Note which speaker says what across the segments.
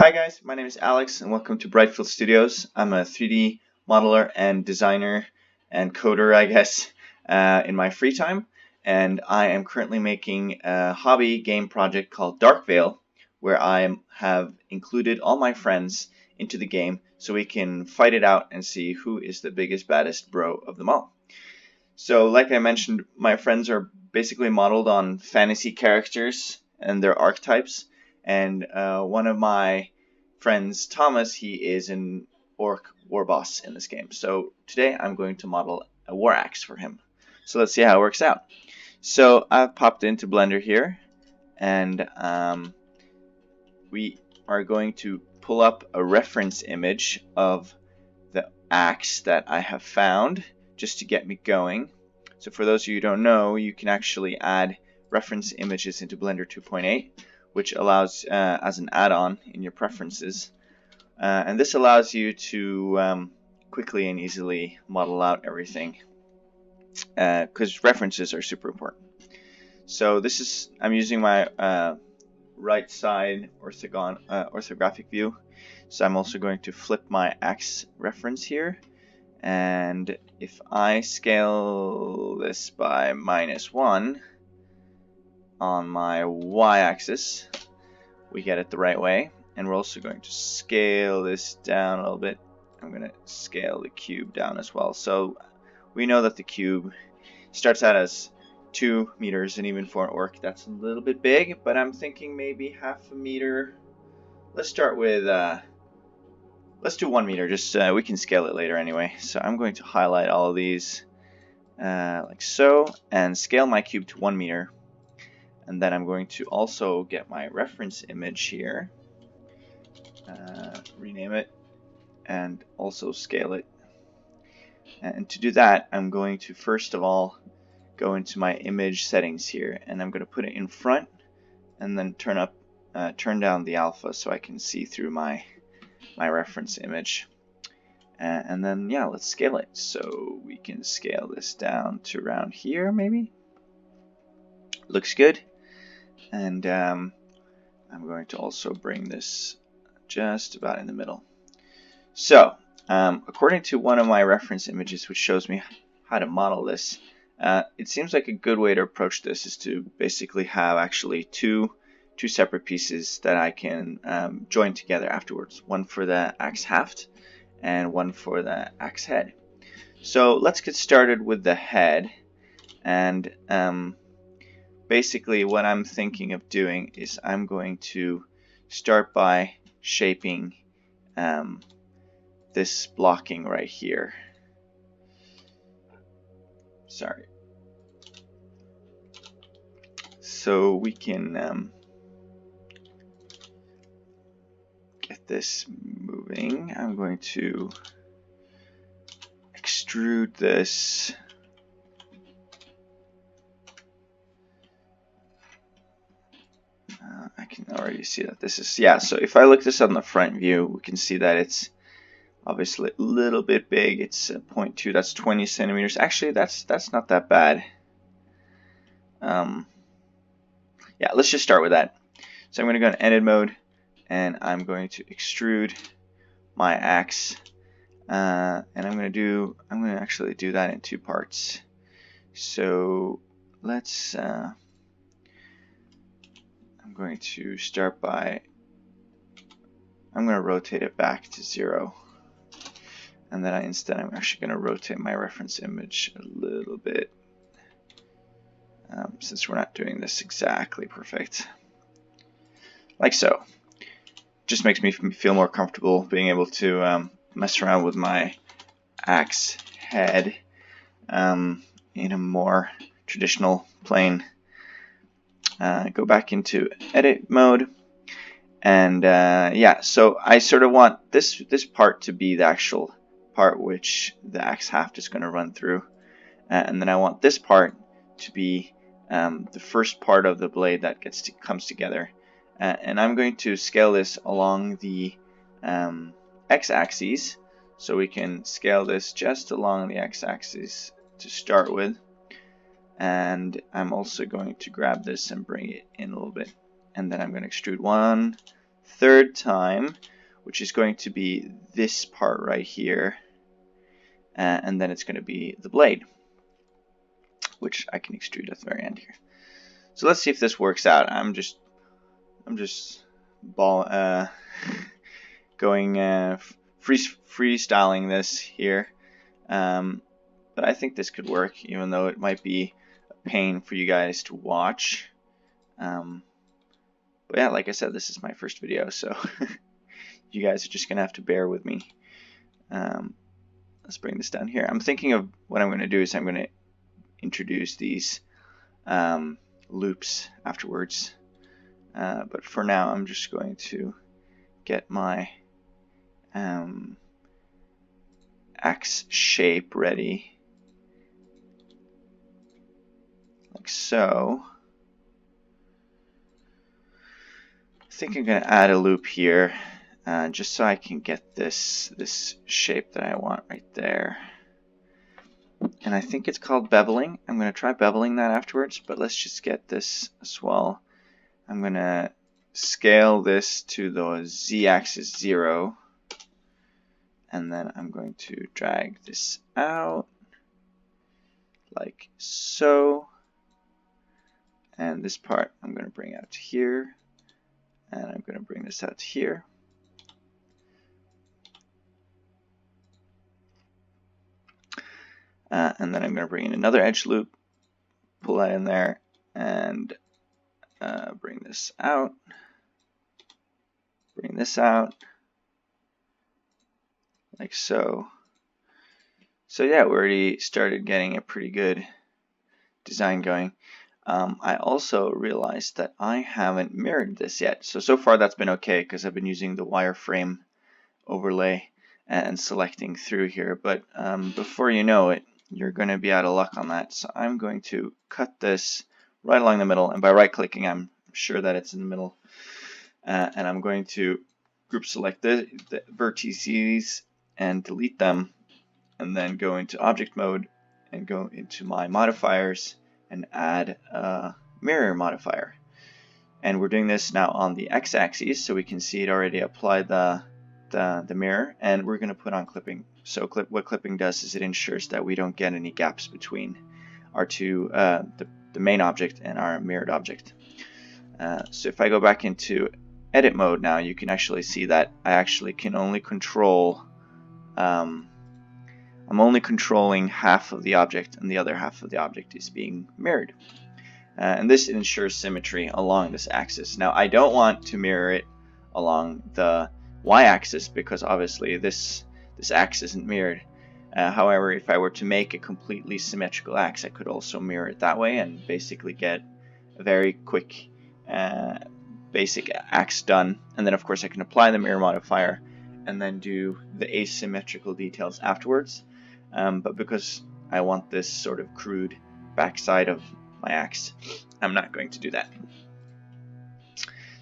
Speaker 1: Hi guys, my name is Alex and welcome to Brightfield Studios. I'm a 3D modeler and designer and coder, I guess, in my free time. And I am currently making a hobby game project called Darkvale, where I have included all my friends into the game so we can fight it out and see who is the biggest, baddest bro of them all. So like I mentioned, my friends are basically modeled on fantasy characters and their archetypes. And one of my friends, Thomas, he is an Orc war boss in this game. So today I'm going to model a Waraxe for him. So let's see how it works out. So I've popped into Blender here, and we are going to pull up a reference image of the axe that I have found just to get me going. So for those of you who don't know, you can actually add reference images into Blender 2.8, which allows as an add-on in your preferences. And this allows you to quickly and easily model out everything, because references are super important. So this is, I'm using my right side orthographic view. So I'm also going to flip my axe reference here. And if I scale this by -1 on my y-axis, we get it the right way. And we're also going to scale this down a little bit. I'm going to scale the cube down as well. So we know that the cube starts out as 2 meters, and even for an orc that's a little bit big, but I'm thinking maybe half a meter. Let's start with let's do 1 meter, just we can scale it later anyway. So I'm going to highlight all of these like so, and scale my cube to 1 meter. And then I'm going to also get my reference image here, rename it, and also scale it. And to do that, I'm going to first of all go into my image settings here, and I'm going to put it in front, and then turn down the alpha so I can see through my reference image. And then yeah, let's scale it. So we can scale this down to around here, maybe. Looks good. And I'm going to also bring this just about in the middle. So according to one of my reference images, which shows me how to model this, it seems like a good way to approach this is to basically have actually two separate pieces that I can join together afterwards. One for the axe haft and one for the axe head. So let's get started with the head. And basically what I'm thinking of doing is I'm going to start by shaping this blocking right here. Sorry. So we can get this moving. I'm going to extrude this. I can already see that this is, yeah, so if I look this on the front view, we can see that it's obviously a little bit big. It's 0.2, that's 20 centimeters. Actually, that's not that bad. Yeah, let's just start with that. So I'm going to go in edit mode, and I'm going to extrude my axe, and I'm going to actually do that in 2 parts. So let's I'm going to start by, I'm going to rotate it back to 0, and then instead I'm actually going to rotate my reference image a little bit, since we're not doing this exactly perfect, like so. Just makes me feel more comfortable being able to mess around with my axe head in a more traditional plane. Go back into edit mode, and yeah, so I sort of want this part to be the actual part which the axe haft is going to run through, and then I want this part to be the first part of the blade that comes together. And I'm going to scale this along the x-axis, so we can scale this just along the x-axis to start with. And I'm also going to grab this and bring it in a little bit, and then I'm going to extrude 1, third time, which is going to be this part right here, and then it's going to be the blade, which I can extrude at the very end here. So let's see if this works out. I'm just going freestyling this here, but I think this could work, even though it might be a pain for you guys to watch. But yeah, like I said, this is my first video, so you guys are just gonna have to bear with me. Let's bring this down here. I'm thinking of what I'm going to do is I'm going to introduce these loops afterwards. But for now, I'm just going to get my axe shape ready, like so. I think I'm going to add a loop here, just so I can get this shape that I want right there. And I think it's called beveling. I'm going to try beveling that afterwards, but let's just get this as well. I'm going to scale this to the z-axis 0, and then I'm going to drag this out like so, and this part I'm going to bring out to here, and I'm going to bring this out to here. And then I'm going to bring in another edge loop, pull that in there, and bring this out, bring this out, like so. So yeah, we already started getting a pretty good design going. I also realized that I haven't mirrored this yet. So far that's been okay, because I've been using the wireframe overlay and selecting through here. But before you know it, you're going to be out of luck on that. So I'm going to cut this right along the middle, and by right clicking I'm sure that it's in the middle, and I'm going to group select the vertices and delete them, and then go into object mode and go into my modifiers and add a mirror modifier. And we're doing this now on the x-axis, so we can see it already applied the mirror, and we're going to put on clipping. So what clipping does is it ensures that we don't get any gaps between our two, the main object and our mirrored object. So if I go back into edit mode now, you can actually see that I actually can only control, I'm only controlling half of the object, and the other half of the object is being mirrored. And this ensures symmetry along this axis. Now I don't want to mirror it along the y-axis, because obviously this axe isn't mirrored. However, if I were to make a completely symmetrical axe, I could also mirror it that way and basically get a very quick basic axe done. And then of course I can apply the mirror modifier and then do the asymmetrical details afterwards. But because I want this sort of crude backside of my axe, I'm not going to do that.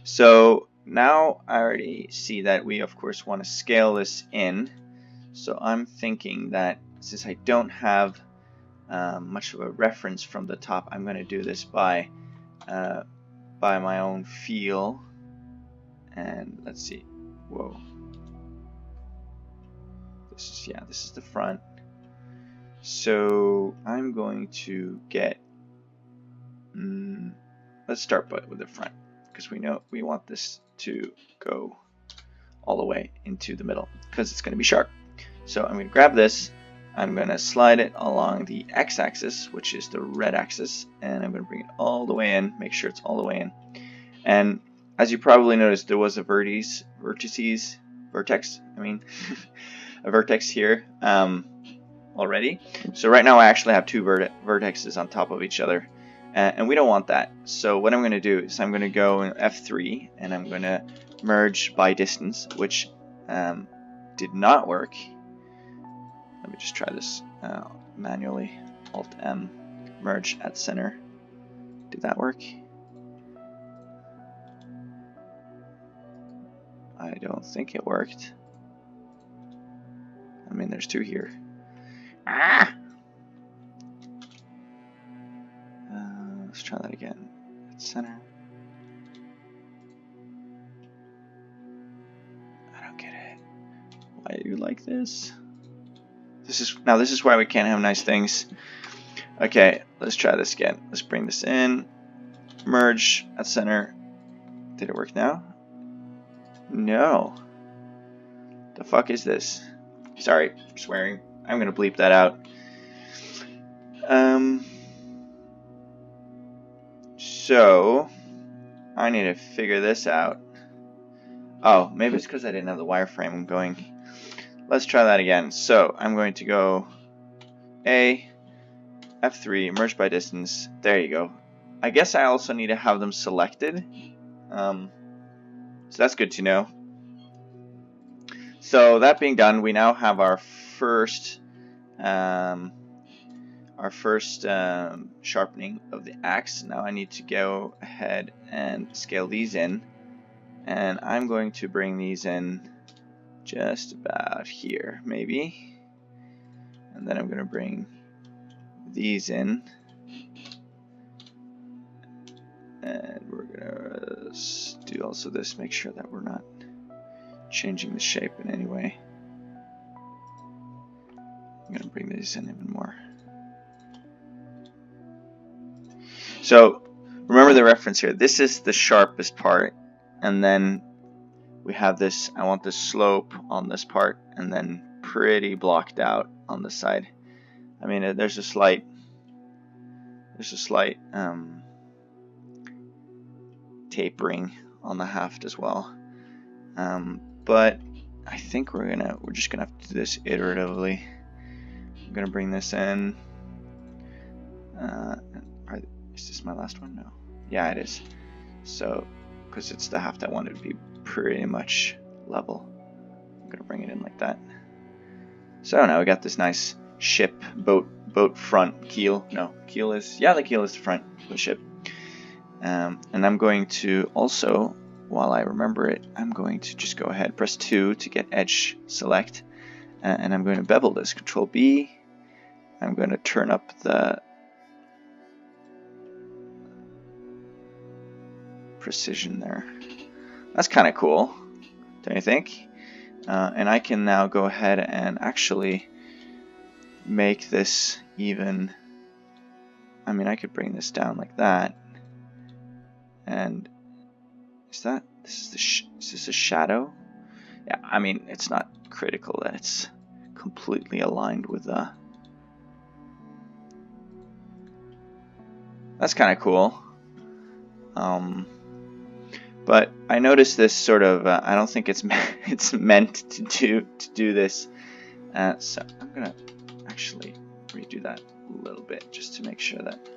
Speaker 1: So now I already see that we of course want to scale this in. So I'm thinking that since I don't have much of a reference from the top, I'm going to do this by my own feel. And let's see. Whoa. This is the front. So I'm going to get. Let's start with the front, because we know we want this to go all the way into the middle, because it's going to be sharp. So I'm going to grab this, I'm going to slide it along the x-axis, which is the red axis, and I'm going to bring it all the way in, make sure it's all the way in. And as you probably noticed, there was a vertex here already. So right now I actually have two vertexes on top of each other, and we don't want that. So what I'm going to do is I'm going to go in F3, and I'm going to merge by distance, which did not work. Let me just try this manually. Alt-M, merge at center. Did that work? I don't think it worked. I mean, there's two here. Let's try that again. At center. Look at it. Why do you like this? This is why we can't have nice things. Okay, let's try this again. Let's bring this in. Merge at center. Did it work now? No. The fuck is this? Sorry, swearing. I'm gonna bleep that out. So I need to figure this out. Oh, maybe it's because I didn't have the wireframe going. Let's try that again. So I'm going to go A, F3, merge by distance. There you go. I guess I also need to have them selected. So that's good to know. So that being done, we now have our first sharpening of the axe. Now I need to go ahead and scale these in, and I'm going to bring these in just about here, maybe, and then I'm going to bring these in, and we're going to do also this, make sure that we're not changing the shape in any way. I'm going to bring these in even more. So remember the reference here. This is the sharpest part, and then we have this. I want the slope on this part, and then pretty blocked out on the side. I mean, there's a slight tapering on the haft as well. But I think we're just gonna have to do this iteratively. I'm gonna bring this in. Is this my last one? No. Yeah, it is. So, because it's the haft I wanted to be pretty much level, I'm gonna bring it in like that. So now we got this nice ship, boat front keel. No, keel is, yeah, the keel is the front of the ship. And I'm going to also, while I remember it, I'm going to just go ahead, press 2 to get edge select, and I'm going to bevel this. Control B. I'm going to turn up the precision there. That's kind of cool, don't you think? And I can now go ahead and actually make this even. I mean, I could bring this down like that. And is this a shadow? Yeah, I mean, it's not critical that it's completely aligned with the. That's kind of cool. But I noticed this sort of. I don't think it's meant to do this. So I'm gonna actually redo that a little bit just to make sure that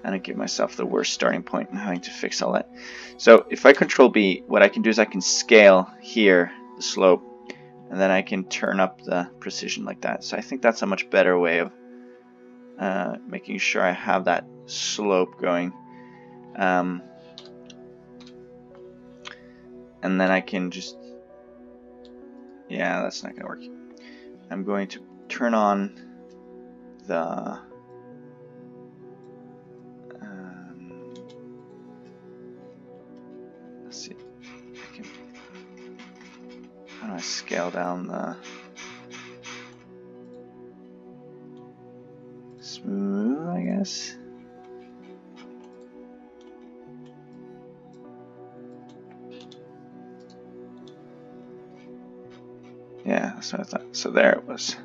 Speaker 1: I don't give myself the worst starting point and having to fix all that. So if I Control B, what I can do is I can scale here the slope, and then I can turn up the precision like that. So I think that's a much better way of making sure I have that slope going. And then I can just, yeah, that's not going to work. I'm going to turn on the let's see, how do I scale down the smooth, I guess. Yeah, that's what I thought. So there it was.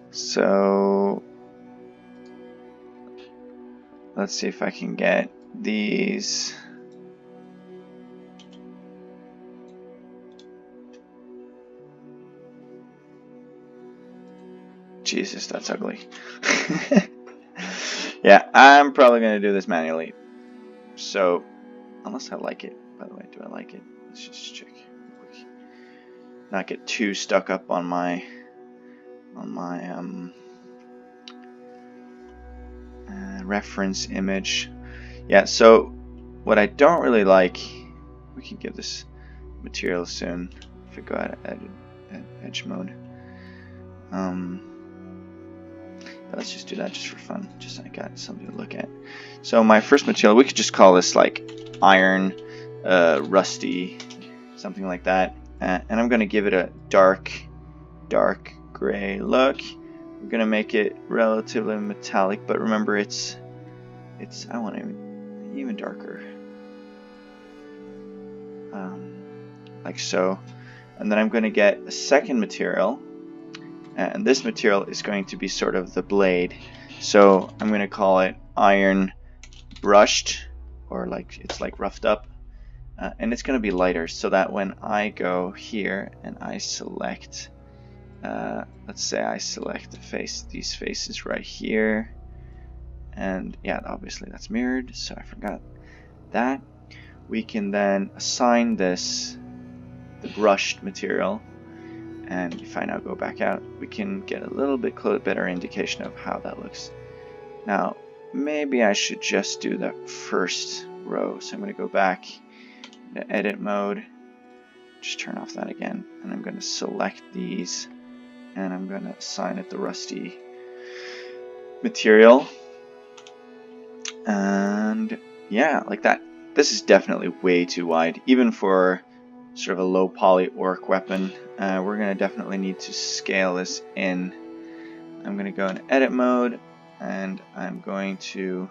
Speaker 1: So let's see if I can get these. Jesus, that's ugly. Yeah, I'm probably going to do this manually. So, unless I like it. By the way, do I like it? Let's just check. Not get too stuck up on my reference image. Yeah, so what I don't really like, we can give this material soon if we go out of edge mode. Let's just do that just for fun, just so I got something to look at. So my first material, we could just call this like iron, rusty, something like that. and I'm going to give it a dark gray look. We're going to make it relatively metallic, but remember it's I want it even darker, like so. And then I'm going to get a second material, and this material is going to be sort of the blade. So I'm going to call it iron brushed, or like it's like roughed up, and it's going to be lighter, so that when I go here and I select, let's say I select these faces right here, and yeah, obviously that's mirrored, so I forgot that. We can then assign this the brushed material, and if I now go back out, we can get a little bit better indication of how that looks. Now maybe I should just do the first row, so I'm going to go back to edit mode, just turn off that again, and I'm going to select these, and I'm going to assign it the rusty material, and yeah, like that. This is definitely way too wide, even for sort of a low poly orc weapon. We're going to definitely need to scale this in. I'm going to go in edit mode, and I'm going to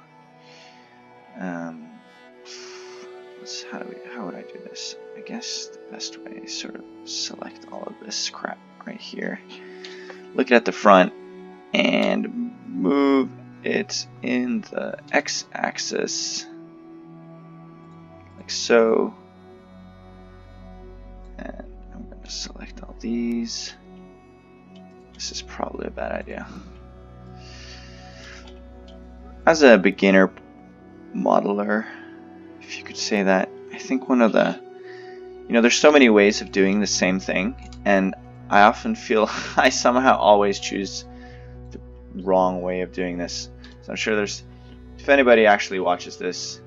Speaker 1: how would I do this? I guess the best way is sort of select all of this crap right here, look at the front, and move it in the x-axis like so. And I'm going to select all these. This is probably a bad idea. As a beginner modeler, if you could say that, I think one of the, there's so many ways of doing the same thing, and I often feel I somehow always choose the wrong way of doing this. So I'm sure if anybody actually watches this,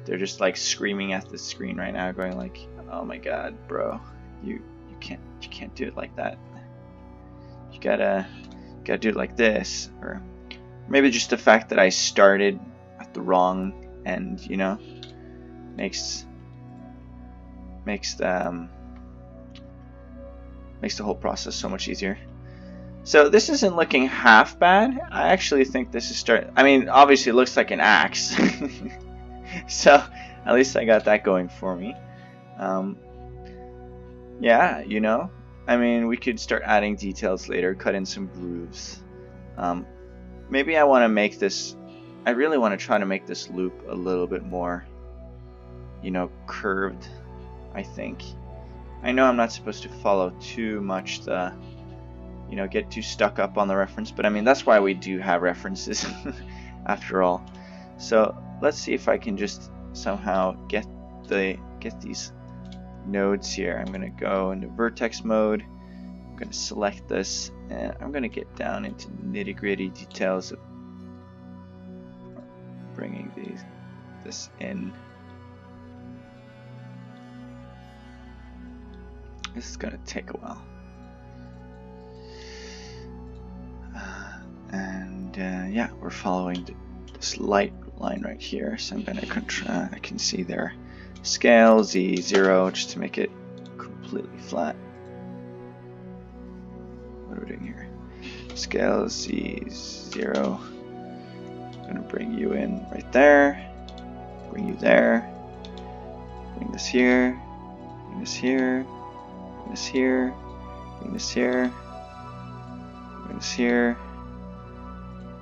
Speaker 1: they're just like screaming at the screen right now, going like, "Oh my God, bro, you can't do it like that. You gotta do it like this." Or maybe just the fact that I started at the wrong end, makes the whole process so much easier. So this isn't looking half bad. I actually think this is obviously it looks like an axe. So at least I got that going for me. Yeah, we could start adding details later, cut in some grooves. Maybe I want to make this, I really want to try to make this loop a little bit more, curved, I think. I know I'm not supposed to follow too much the, get too stuck up on the reference, but that's why we do have references after all. So let's see if I can just somehow get these nodes here. I'm going to go into Vertex Mode. I'm going to select this, and I'm going to get down into nitty-gritty details of bringing this in. This is going to take a while. Yeah, we're following this light line right here, so I'm going to I can see their scale Z0 just to make it completely flat. What are we doing here? Scale Z0. I'm going to bring you in right there, bring you there, bring this here, bring this here, bring this here, bring this here, bring this here,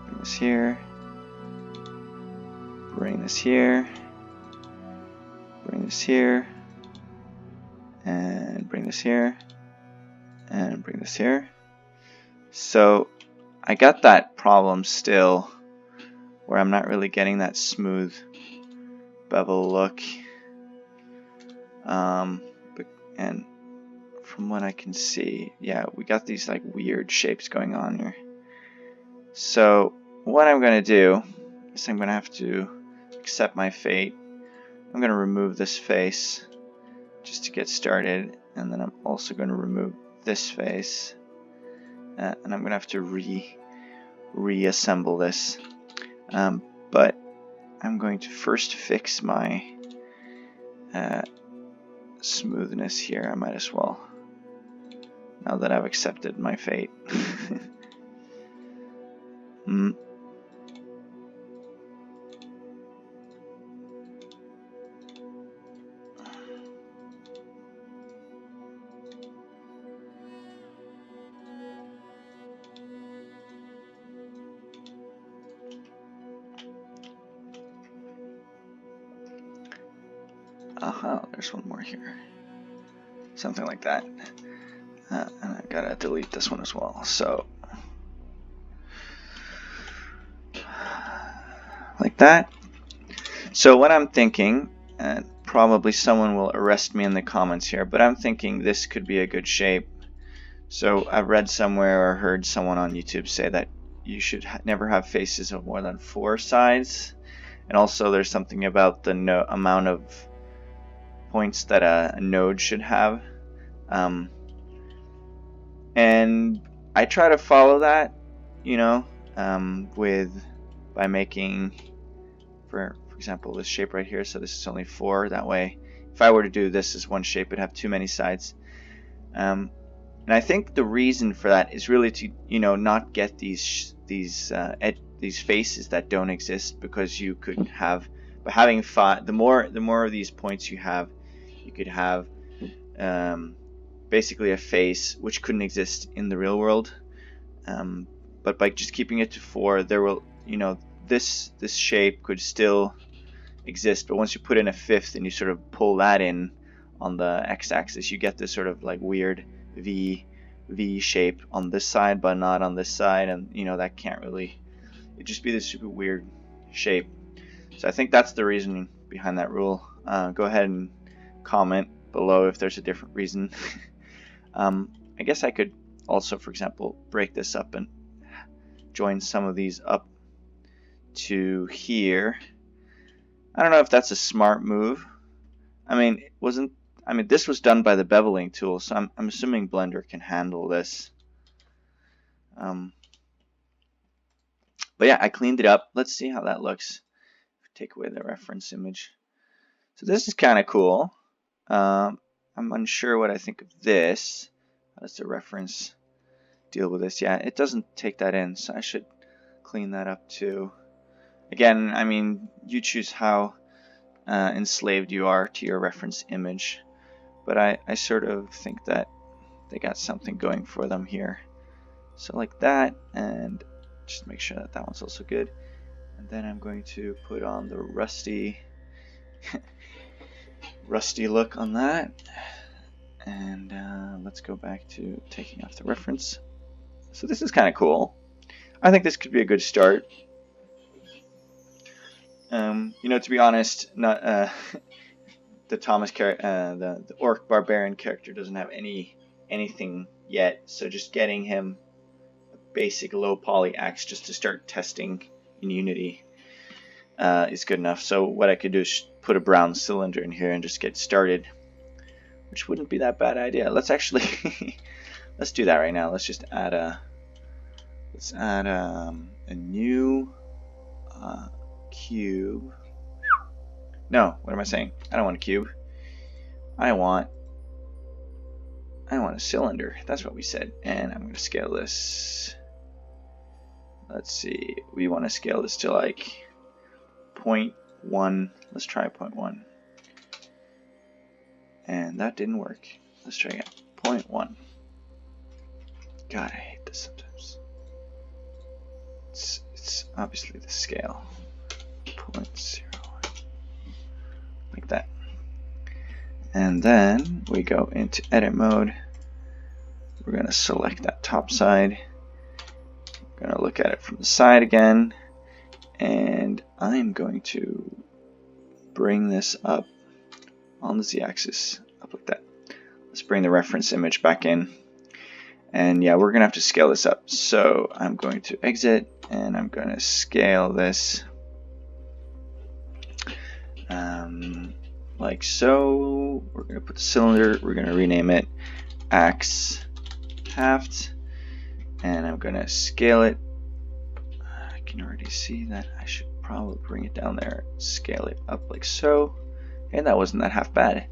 Speaker 1: bring this here, bring this here, bring this here, and bring this here, and bring this here. So I got that problem still where I'm not really getting that smooth bevel look, and from what I can see, yeah, we got these like weird shapes going on here. So what I'm going to do is I'm going to have to accept my fate. I'm going to remove this face just to get started, and then I'm also going to remove this face, and I'm going to have to reassemble this. But I'm going to first fix my smoothness here. I might as well now that I've accepted my fate. There's one more here. Something like that. And I gotta delete this one as well. So, like that. So what I'm thinking, and probably someone will arrest me in the comments here, but I'm thinking this could be a good shape. So I've read somewhere or heard someone on YouTube say that you should never have faces of more than 4 sides. And also there's something about the amount of points that a node should have. And I try to follow that, you know, by making, for example, this shape right here. So this is only 4. That way, if I were to do this as one shape, it'd have too many sides. And I think the reason for that is really to, you know, not get these faces that don't exist, because you could have, by having 5, the more of these points you have, you could have basically a face which couldn't exist in the real world. But by just keeping it to 4, there will, you know, this shape could still exist, but once you put in a 5th and you sort of pull that in on the x-axis, you get this sort of like weird V shape on this side but not on this side, and you know, that can't really, it'd just be this super weird shape. So I think that's the reasoning behind that rule. Go ahead and comment below if there's a different reason. I guess I could also, for example, break this up and join some of these up to here. I don't know if that's a smart move. I mean, this was done by the beveling tool, so I'm assuming Blender can handle this. But yeah, I cleaned it up. Let's see how that looks. Take away the reference image. So this is kind of cool. I'm unsure what I think of this. How does the reference deal with this? Yeah, it doesn't take that in, so I should clean that up too. Again, I mean, you choose how enslaved you are to your reference image, but I sort of think that they got something going for them here. So like that, and just make sure that that one's also good. And then I'm going to put on the rusty look on that. And let's go back to taking off the reference. So this is kind of cool. I think this could be a good start. You know, to be honest, not the the Orc Barbarian character doesn't have anything yet, so just getting him a basic low poly axe just to start testing in Unity is good enough. So what I could do is put a brown cylinder in here and just get started, which wouldn't be that bad idea. Let's actually let's do that right now. Let's just add a new cube. No, what am I saying? I don't want a cube. I want a cylinder. That's what we said. And I'm going to scale this. Let's see. We want to scale this to like 0.1. Let's try 0.1. And that didn't work. Let's try again. 0.1. God, I hate this sometimes. It's obviously the scale. 0.0. Like that. And then we go into edit mode. We're going to select that top side. We're going to look at it from the side again. And I'm going to bring this up on the z-axis, up like that. Let's bring the reference image back in. And yeah, we're going to have to scale this up. So I'm going to exit and I'm going to scale this like so. We're going to put the cylinder, we're going to rename it axe haft, and I'm going to scale it. I can already see that I should probably bring it down there, scale it up like so. And that wasn't that half bad.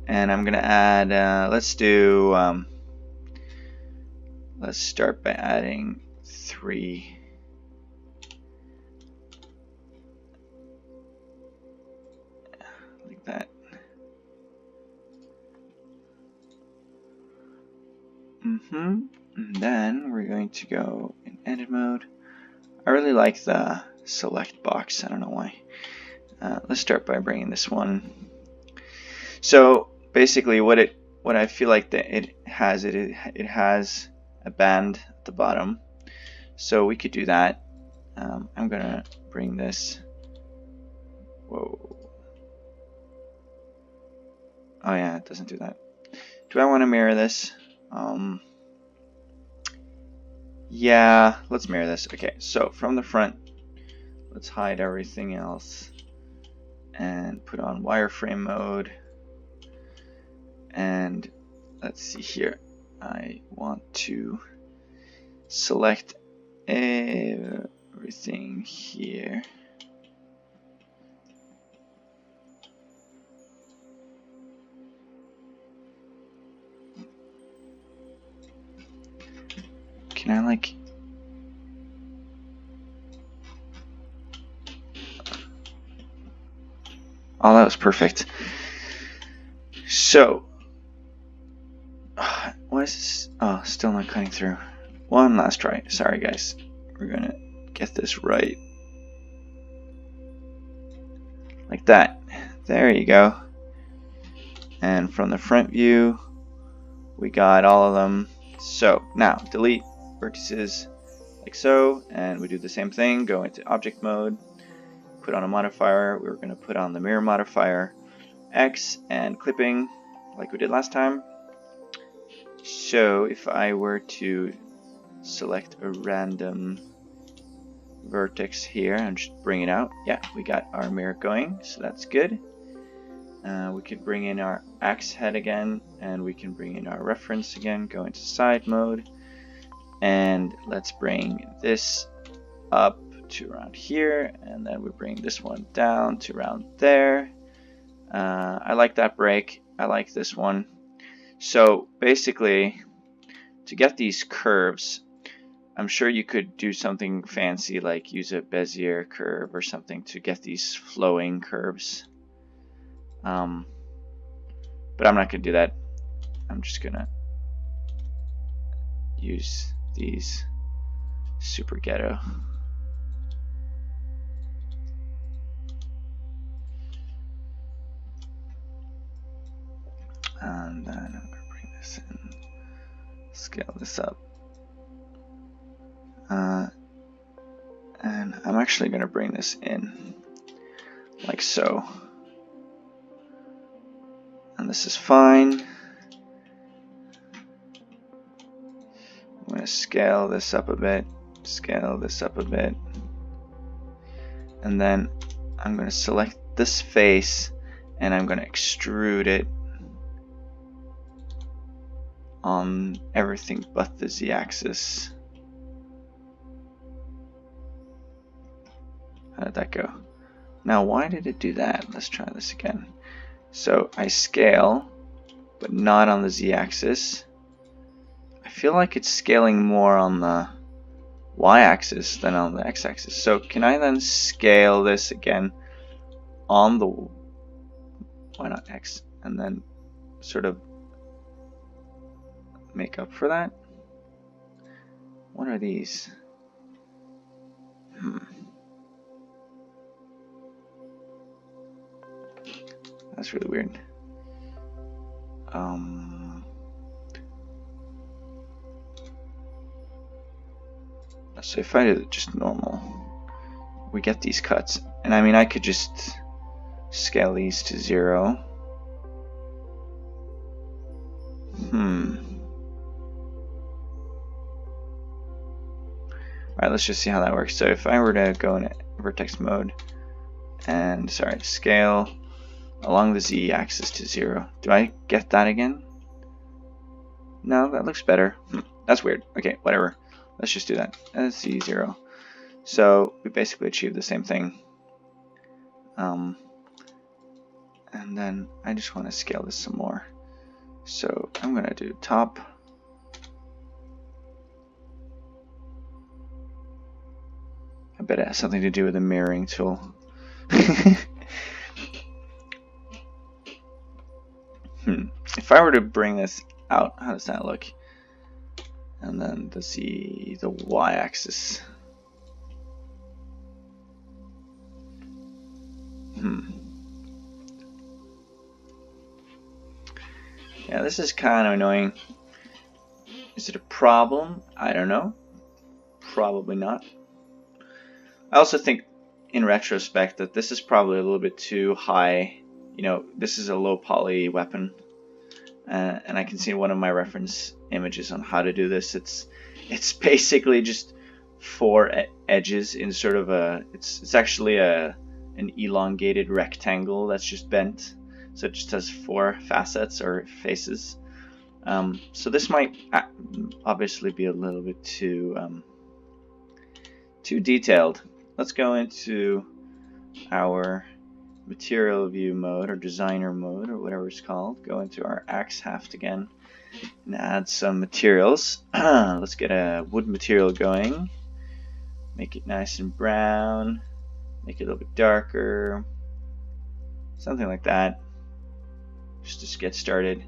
Speaker 1: And I'm going to add, let's do let's start by adding 3. Like that. And then we're going to go in edit mode. I really like the select box. I don't know why. Let's start by bringing this one. So basically, what I feel like that it has a band at the bottom. So we could do that. I'm gonna bring this. Whoa. Oh yeah, it doesn't do that. Do I want to mirror this? Yeah, let's mirror this. Okay, so from the front, let's hide everything else and put on wireframe mode. And let's see here. I want to select everything here. Can I like... Oh, that was perfect. So, what is this? Oh, still not cutting through. One last try. Sorry, guys. We're gonna get this right. Like that. There you go. And from the front view, we got all of them. So, now, delete vertices like so, and we do the same thing. Go into object mode, put on a modifier. We're going to put on the mirror modifier, X, and clipping like we did last time. So if I were to select a random vertex here and just bring it out, yeah, we got our mirror going, so that's good. We could bring in our axe head again, and we can bring in our reference again, go into side mode, and let's bring this up to around here, and then we bring this one down to around there. I like that break. I like this one. So basically, to get these curves, I'm sure you could do something fancy like use a Bezier curve or something to get these flowing curves. But I'm not going to do that. I'm just going to use these super ghetto. And then I'm going to bring this in, scale this up. And I'm actually going to bring this in like so. And this is fine. I'm going to scale this up a bit, scale this up a bit. And then I'm going to select this face and I'm going to extrude it on everything but the z-axis. How did that go? Now, why did it do that? Let's try this again. So I scale, but not on the z-axis. I feel like it's scaling more on the y-axis than on the x-axis. So can I then scale this again on the, why not x, and then sort of make up for that? What are these? That's really weird. So if I do just normal, we get these cuts. And I mean, I could just scale these to 0. Alright, let's just see how that works. So if I were to go in vertex mode and, scale along the z-axis to 0, do I get that again? No, that looks better. That's weird. Okay, whatever. Let's just do that. Let's see 0. So we basically achieved the same thing. And then I just want to scale this some more. So I'm going to do top. bet it has something to do with the mirroring tool. If I were to bring this out, how does that look? And then the y-axis. Yeah, this is kind of annoying. Is it a problem? I don't know. Probably not. I also think, in retrospect, that this is probably a little bit too high. You know, this is a low poly weapon. And I can see one of my reference images on how to do this. It's basically just 4 edges in sort of a. It's actually an elongated rectangle that's just bent. So it just has 4 facets or faces. So this might obviously be a little bit too detailed. Let's go into our material view mode or designer mode or whatever it's called. Go into our axe haft again and add some materials. Let's get a wood material going. Make it nice and brown. Make it a little bit darker. Something like that. Just to get started.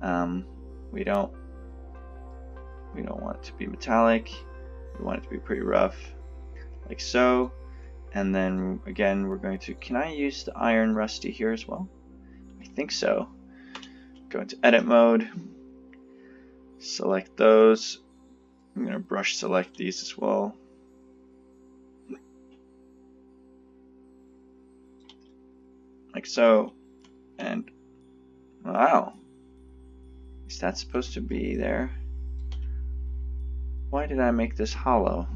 Speaker 1: We don't want it to be metallic. We want it to be pretty rough, like so. And then again, we're going to. Can I use the iron rusty here as well? I think so. Go into edit mode. Select those. I'm going to brush select these as well. Like so. And wow. Is that supposed to be there? Why did I make this hollow?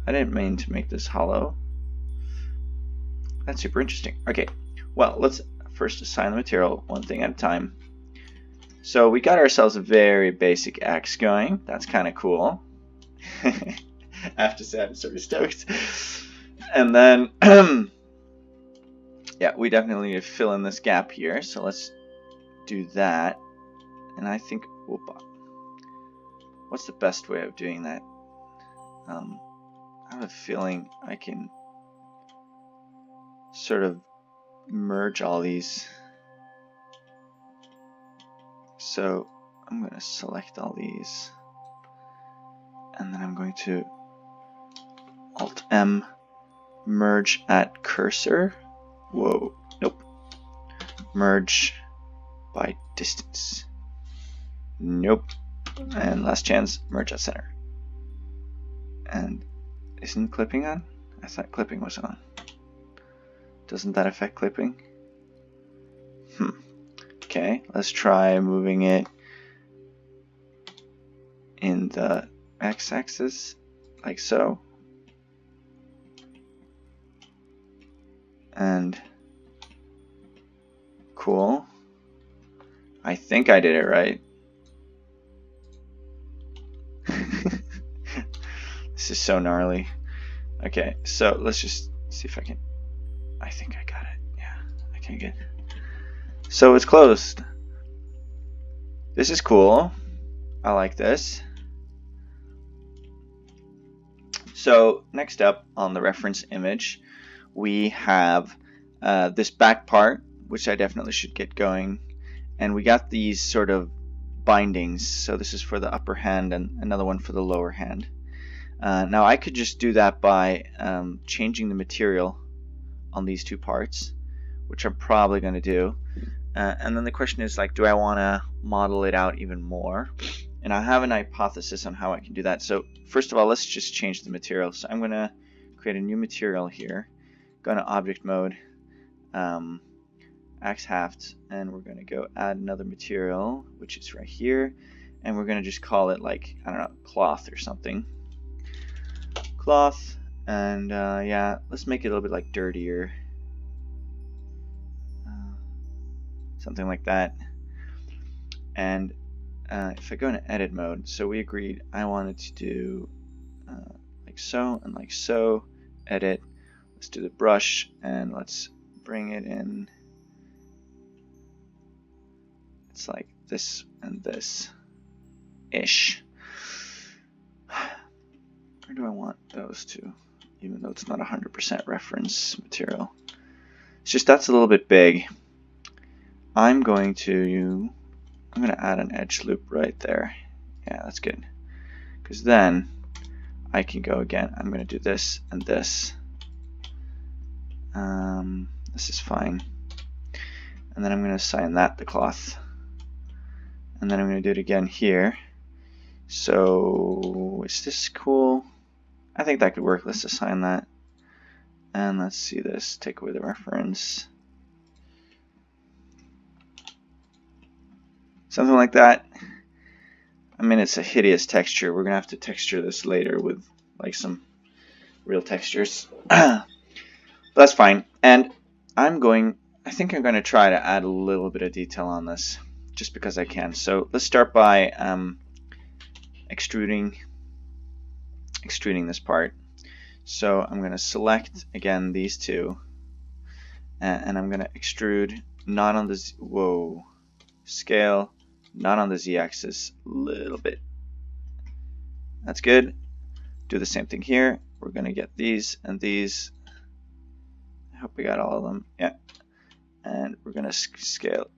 Speaker 1: I didn't mean to make this hollow. That's super interesting. Okay, well, let's first assign the material one thing at a time. So we got ourselves a very basic axe going. That's kind of cool. I have to say I'm sort of stoked. And then, yeah, we definitely need to fill in this gap here. So let's do that. And I think, what's the best way of doing that? I have a feeling I can sort of merge all these. So I'm going to select all these. And then I'm going to Alt-M, merge at cursor. Whoa, nope. Merge by distance. Nope. And last chance, merge at center. And isn't clipping on? I thought clipping was on. Doesn't that affect clipping? Okay, let's try moving it in the x-axis, like so. And cool. I think I did it right. This is so gnarly. Okay, so let's just see if I can. I think I got it. Yeah, I can get. So it's closed. This is cool. I like this. So next up on the reference image, we have this back part, which I definitely should get going. And we got these sort of bindings. So this is for the upper hand and another one for the lower hand. Now I could just do that by changing the material on these 2 parts, which I'm probably going to do. And then the question is, like, do I want to model it out even more? And I have an hypothesis on how I can do that. So first of all, let's just change the material. So I'm going to create a new material here. Go into object mode, axe haft, and we're going to go add another material, which is right here. And we're going to just call it, like, I don't know, cloth or something. Cloth. And yeah, let's make it a little bit like dirtier. Something like that. And if I go into edit mode, so we agreed I wanted to do like so and like so. Edit. Let's do the brush and let's bring it in. It's like this and this ish. Where do I want those to? Even though it's not 100% reference material. It's just that's a little bit big. I'm going to add an edge loop right there. Yeah, that's good. Because then I can go again. I'm going to do this and this. This is fine. And then I'm going to assign that the cloth. And then I'm going to do it again here. So is this cool? I think that could work. Let's assign that. And let's see this. Take away the reference. Something like that. I mean, it's a hideous texture. We're going to have to texture this later with like some real textures. But that's fine. And I think I'm going to try to add a little bit of detail on this just because I can. So let's start by extruding this part. So I'm going to select again these two, and I'm going to extrude not on the scale, not on the z-axis, a little bit. That's good. Do the same thing here. We're going to get these and these. I hope we got all of them. Yeah. And we're going to scale.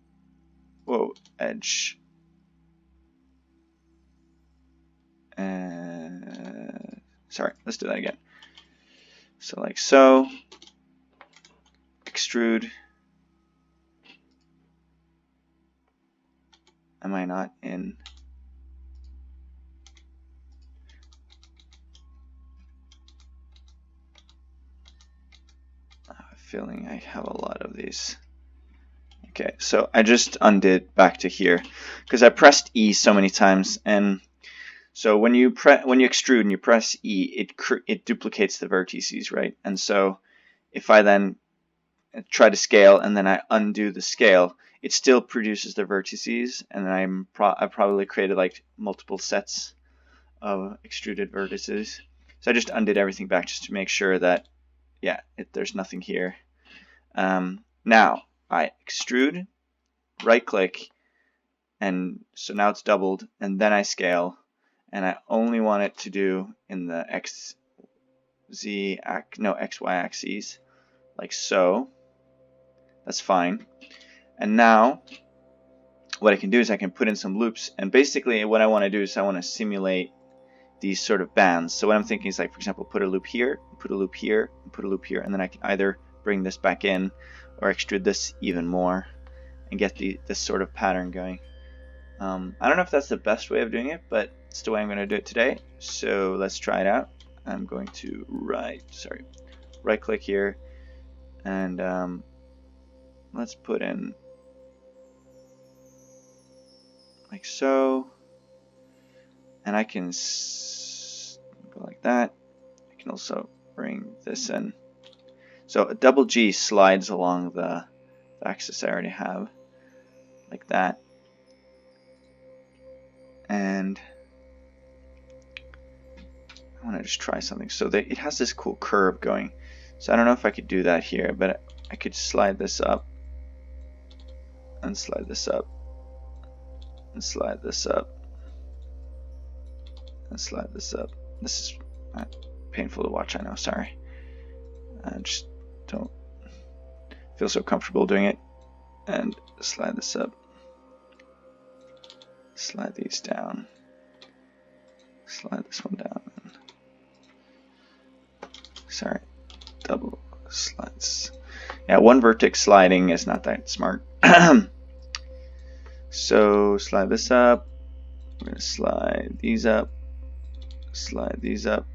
Speaker 1: Whoa, edge. Sorry, let's do that again. So like so. Extrude. Am I not in? I have a feeling I have a lot of these. Okay, so I just undid back to here because I pressed E so many times, and so when you extrude and you press E, it duplicates the vertices, right? And so if I then try to scale and then I undo the scale, it still produces the vertices, and I've probably created like multiple sets of extruded vertices. So I just undid everything back just to make sure that, yeah, there's nothing here. Now I extrude, right click, and so now it's doubled, and then I scale, and I only want it to do in the XY axes, like so. That's fine. And now what I can do is I can put in some loops, and basically what I want to do is I want to simulate these sort of bands. So what I'm thinking is, like, for example, put a loop here, put a loop here, put a loop here, and then I can either bring this back in or extrude this even more and get this sort of pattern going. I don't know if that's the best way of doing it, but it's the way I'm going to do it today. So let's try it out. I'm going to right click here, and let's put in like so, and I can go like that. I can also bring this in. So a double G slides along the axis I already have, like that. And I want to just try something. So it has this cool curve going. So I don't know if I could do that here, but I could slide this up and slide this up and slide this up and slide this up. This is painful to watch, I know, sorry. I just don't feel so comfortable doing it. And slide this up. Slide these down. Slide this one down. Sorry, double slides. Yeah, one vertex sliding is not that smart. So slide this up. We're gonna slide these up. Slide these up.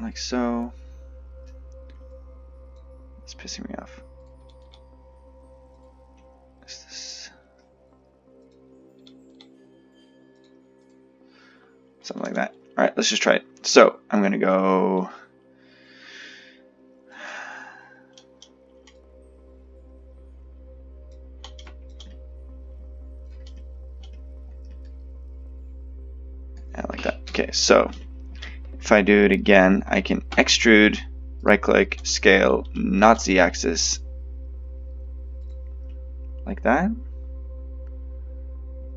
Speaker 1: Like so. It's pissing me off. What's this? Something like that. Alright, let's just try it. So I'm gonna go like that. Okay, so if I do it again, I can extrude, right click, scale, not z-axis, like that.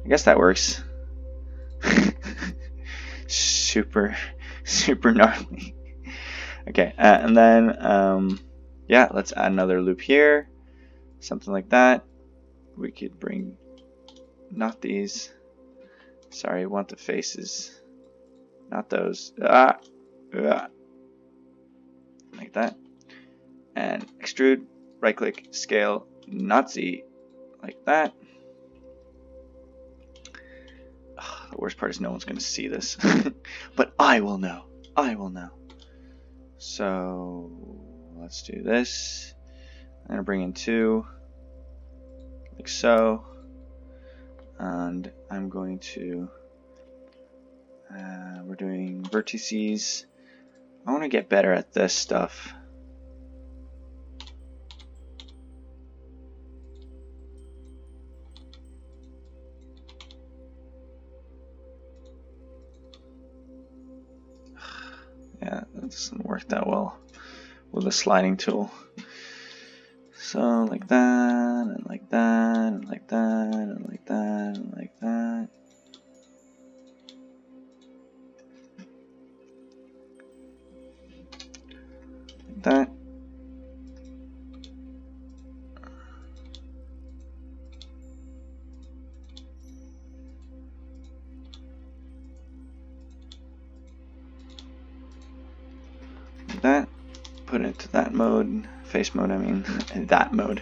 Speaker 1: I guess that works. super gnarly. Okay, and then yeah, let's add another loop here, something like that. We could bring not these. Sorry, I want the faces, not those. Like that. And extrude, right click, scale, not Z, like that. Ugh, the worst part is no one's going to see this, but I will know. I will know. So let's do this. I'm going to bring in 2, like so. And I'm going to, we're doing vertices. I want to get better at this stuff. Yeah, that doesn't work that well with the sliding tool. So like that, and like that, and like that, and like that, and like that. Like that. Like that. Put it to that mode, face mode, I mean, that mode.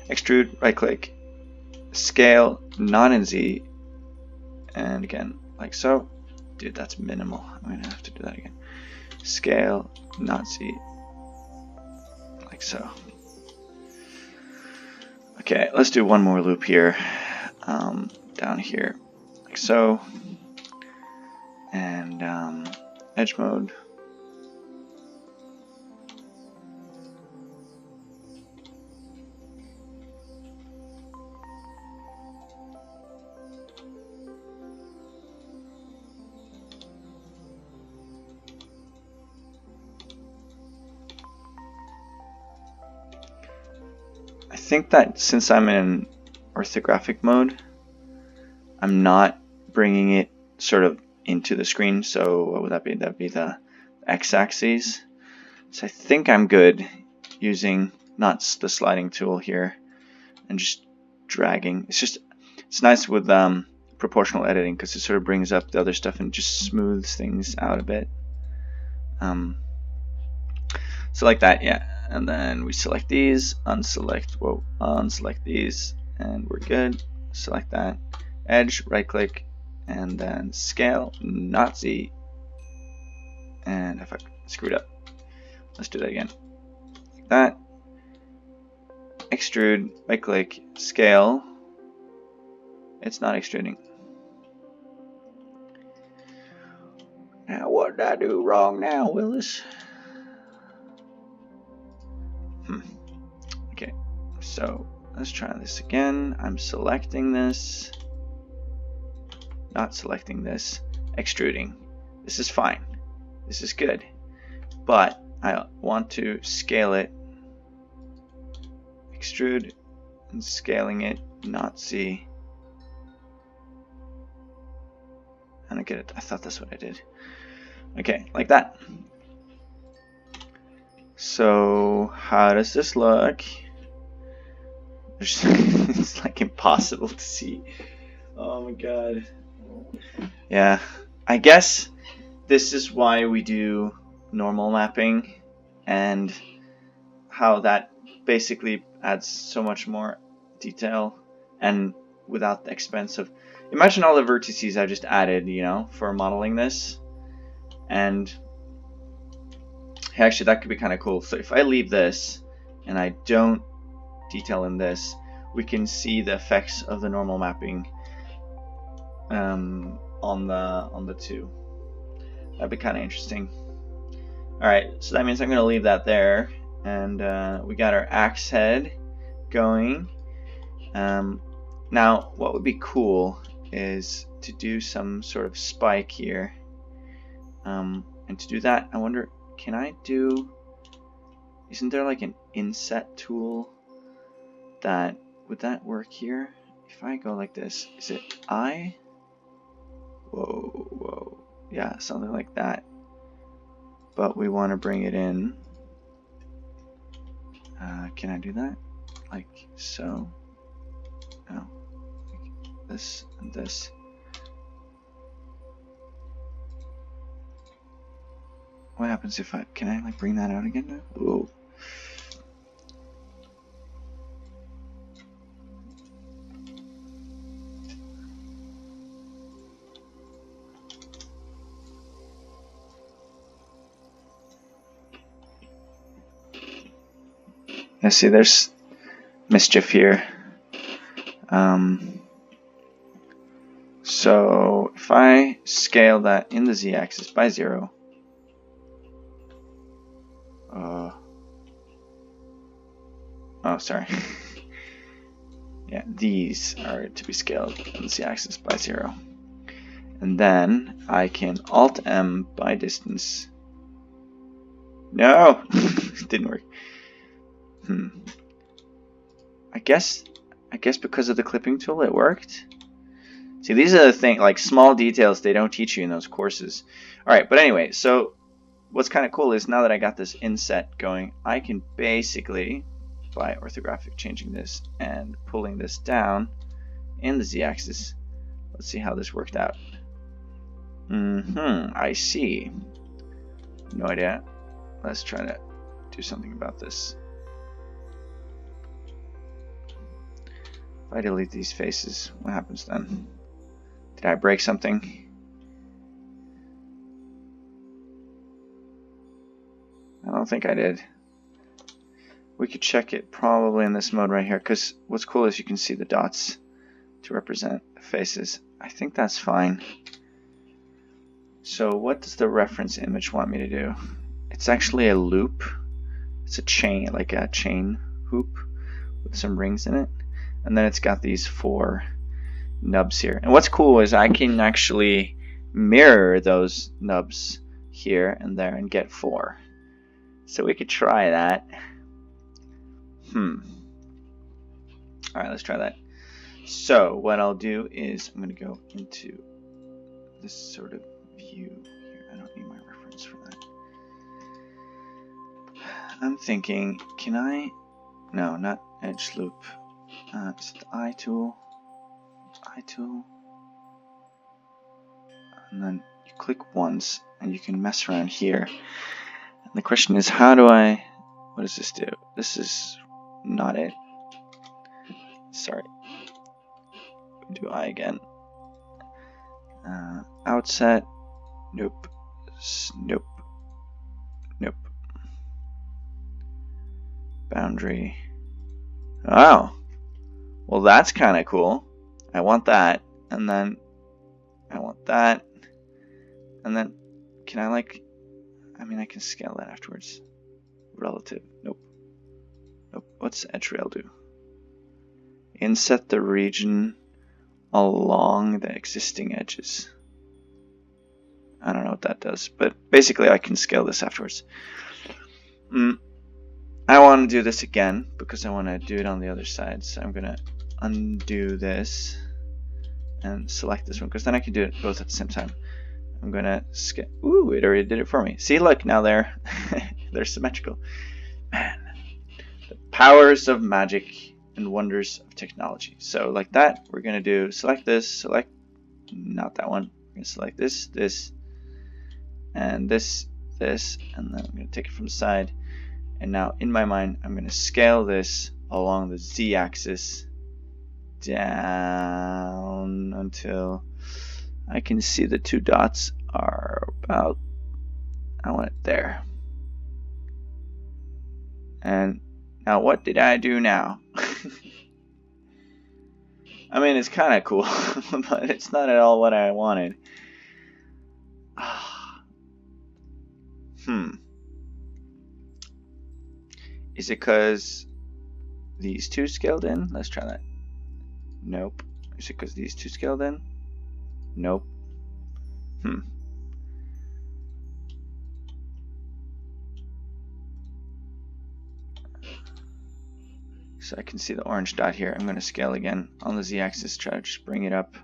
Speaker 1: Extrude, right click, scale, not in Z, and again, like so. Dude, that's minimal. I'm gonna have to do that again. Scale, not Z, like so. Okay, let's do one more loop here, down here, like so, and edge mode. I think that since I'm in orthographic mode, I'm not bringing it sort of into the screen. So what would that be? That'd be the x-axis. So I think I'm good using not the sliding tool here and just dragging. It's nice with proportional editing because it sort of brings up the other stuff and just smooths things out a bit. So like that, yeah. And then we select these, unselect these, and we're good. Select that, edge, right click, and then scale, not Z. And if I screwed up, let's do that again. Like that. Extrude, right click, scale. It's not extruding. Now what did I do wrong now, Willis? Okay, so let's try this again. I'm selecting this, not selecting this, extruding. This is fine. This is good. But I want to scale it, extrude, and scaling it, not C. I don't get it. I thought that's what I did. Okay, like that. So how does this look? It's like impossible to see. Oh my god. Yeah, I guess this is why we do normal mapping and how that basically adds so much more detail and without the expense of, imagine all the vertices I just added, you know, for modeling this. And actually that could be kind of cool. So if I leave this and I don't detail in this, we can see the effects of the normal mapping on the two. That'd be kind of interesting. Alright, so that means I'm going to leave that there, and we got our axe head going. Now what would be cool is to do some sort of spike here, and to do that I wonder, can I do, isn't there like an inset tool that, would that work here? If I go like this, is it I? Whoa, Yeah, something like that. But we want to bring it in. Can I do that? Like so? No. Like this and this. What happens if can I like bring that out again now? Ooh. I see there's mischief here. So if I scale that in the z-axis by 0, oh, sorry. Yeah, these are to be scaled on the z-axis by 0. And then I can Alt-M by distance. No! It didn't work. I guess because of the clipping tool it worked. See, these are the things, like small details they don't teach you in those courses. Alright, but anyway, so what's kind of cool is now that I got this inset going, I can basically, by orthographic changing this and pulling this down in the z-axis, let's see how this worked out. I see. No idea. Let's try to do something about this. If I delete these faces, what happens then? Did I break something? I don't think I did. We could check it probably in this mode right here, because what's cool is you can see the dots to represent the faces. I think that's fine. So what does the reference image want me to do? It's actually a loop. It's a chain, like a chain hoop with some rings in it. And then it's got these 4 nubs here. And what's cool is I can actually mirror those nubs here and there and get 4. So we could try that. Alright, let's try that. So what I'll do is I'm going to go into this sort of view here. I don't need my reference for that. I'm thinking, can I... No, not edge loop. Is it the eye tool? Eye tool. And then you click once and you can mess around here. And the question is, how do I... What does this do? This is not it. Sorry. Do eye again. Outset. Nope. Nope. Nope. Boundary. Oh. Well, that's kind of cool. I want that. And then I want that. And then can I like... I mean, I can scale that afterwards. Relative. Nope. Nope. What's edge rail do? Inset the region along the existing edges. I don't know what that does, but basically I can scale this afterwards. I want to do this again because I want to do it on the other side. So I'm going to undo this and select this one because then I can do it both at the same time. I'm going to scale. Ooh, it already did it for me. See, look, now they're symmetrical. Man, the powers of magic and wonders of technology. So like that, we're going to do select this, select not that one. We're going to select this, this, and this, and then I'm going to take it from the side. And now in my mind, I'm going to scale this along the z-axis down until I can see the 2 dots are about, I want it there. And now what did I do now? I mean, it's kind of cool, but it's not at all what I wanted. Is it because these 2 scaled in? Let's try that. Nope. Is it because these 2 scaled in? Nope. So I can see the orange dot here. I'm going to scale again on the z-axis, try to just bring it up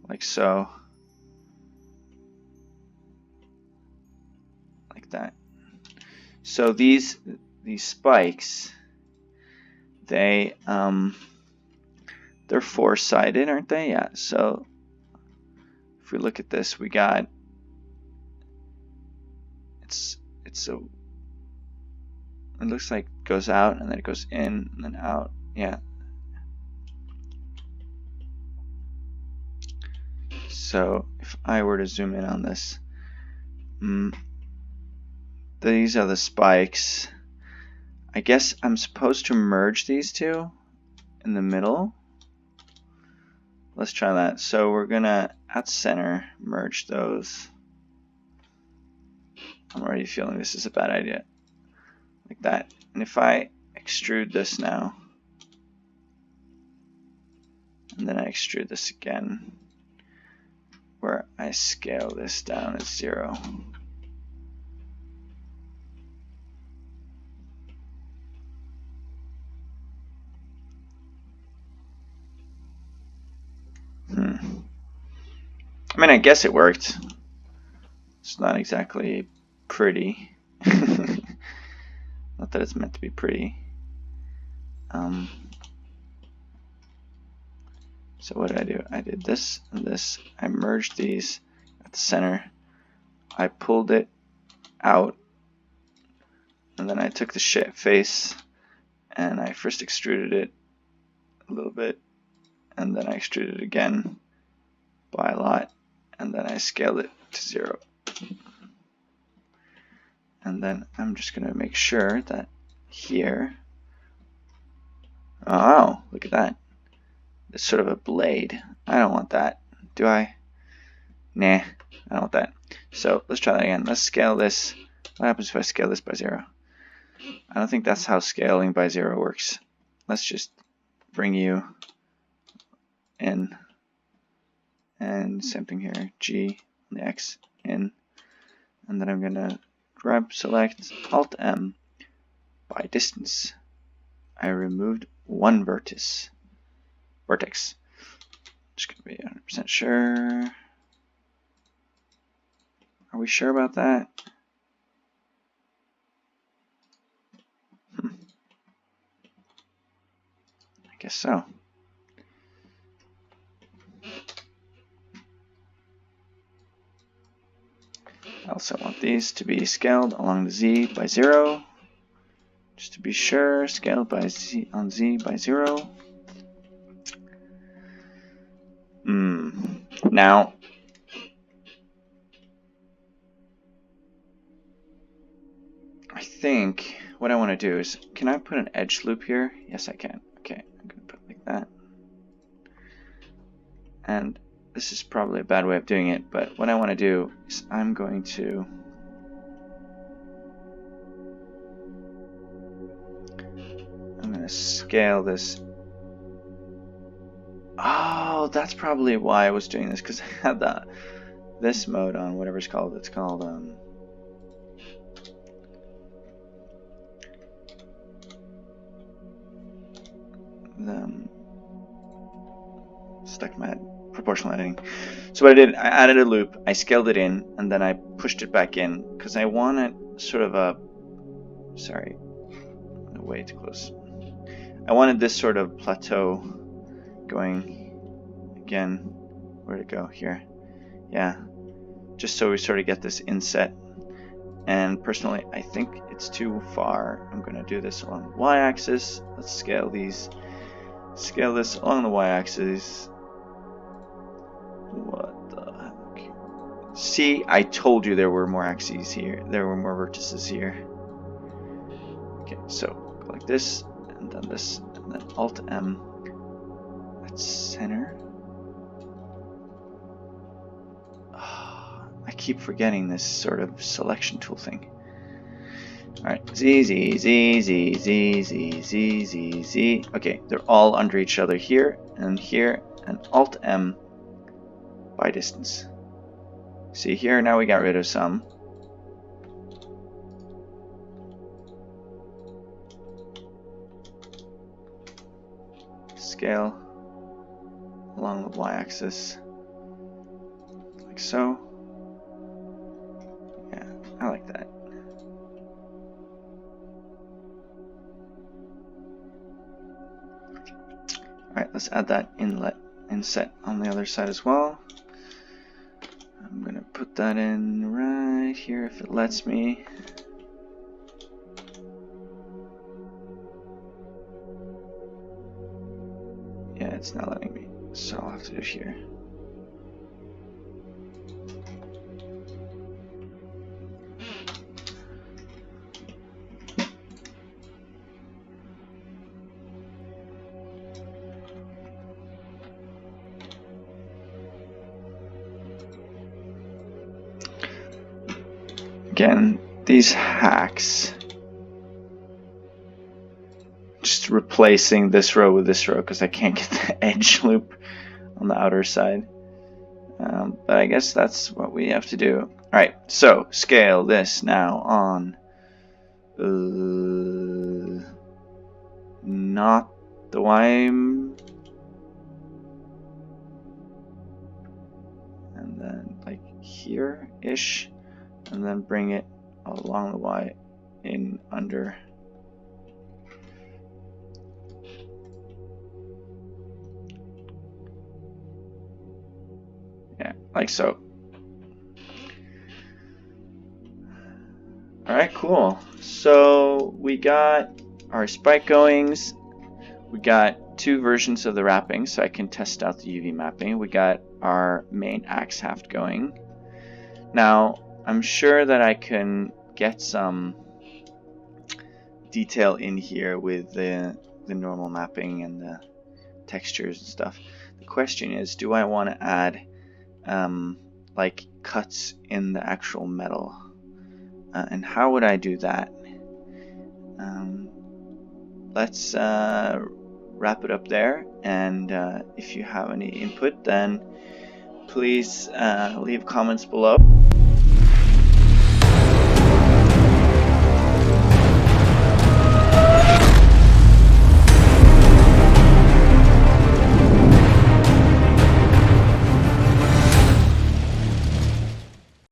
Speaker 1: like so. like that. So these spikes, they're four-sided, aren't they? Yeah. So if we look at this, we got it looks like it goes out and then it goes in and then out. Yeah. So if I were to zoom in on this, these are the spikes. I guess I'm supposed to merge these two in the middle. Let's try that. So we're gonna, at center, merge those. I'm already feeling this is a bad idea. Like that. And if I extrude this now, and then I extrude this again, where I scale this down at 0. I mean, I guess it worked. It's not exactly pretty. Not that it's meant to be pretty. So what did I do? I did this and this. I merged these at the center. I pulled it out, and then I took the face and I first extruded it a little bit, and then I extruded it again by a lot, and then I scaled it to 0. And then I'm just going to make sure that here, oh, look at that. It's sort of a blade. I don't want that. Do I? Nah, I don't want that. So let's try that again. Let's scale this. What happens if I scale this by 0? I don't think that's how scaling by 0 works. Let's just bring you in. And same thing here. G on the X in. And then I'm going to grab, select, Alt M by distance. I removed one vertex. Just going to be 100% sure. Are we sure about that? I guess so. I also want these to be scaled along the Z by 0. Just to be sure, scaled by Z on Z by 0. Now, I think what I want to do is, can I put an edge loop here? Yes, I can. Okay, I'm going to put it like that. And this is probably a bad way of doing it, but what I want to do is I'm going to scale this. Oh, that's probably why I was doing this, because I had this mode on, whatever it's called. It's called stuck mad proportional editing. So what I did, I added a loop, I scaled it in, and then I pushed it back in because I wanted sort of a, sorry, way too close. I wanted this sort of plateau going again. Where'd it go? Here. Yeah. Just so we sort of get this inset. And personally, I think it's too far. I'm going to do this along the y-axis. Let's scale these. Scale this along the y-axis. What the heck? See, I told you there were more axes here. There were more vertices here. Okay, so go like this, and then this, and then Alt M. That's center. I keep forgetting this sort of selection tool thing. Alright, Z, Z, Z, Z, Z, Z, Z, Z, Z. Okay, they're all under each other here, and Alt M by distance. See here, now we got rid of some. Scale along the y-axis, like so. Yeah, I like that. let's add that inset on the other side as well. I'm gonna put that in right here if it lets me. Yeah, it's not letting me, so I'll have to do it here. Again, these hacks, just replacing this row with this row because I can't get the edge loop on the outer side. But I guess that's what we have to do. Alright, so scale this now on not the Y, and then like here-ish, and then bring it along the Y in under. Yeah, like so. Alright, cool. So we got our sprite goings. We got 2 versions of the wrapping, so I can test out the UV mapping. We got our main axe haft going. Now, I'm sure that I can get some detail in here with the normal mapping and the textures and stuff. The question is, do I want to add like cuts in the actual metal? And how would I do that? Let's wrap it up there, and if you have any input, then please leave comments below.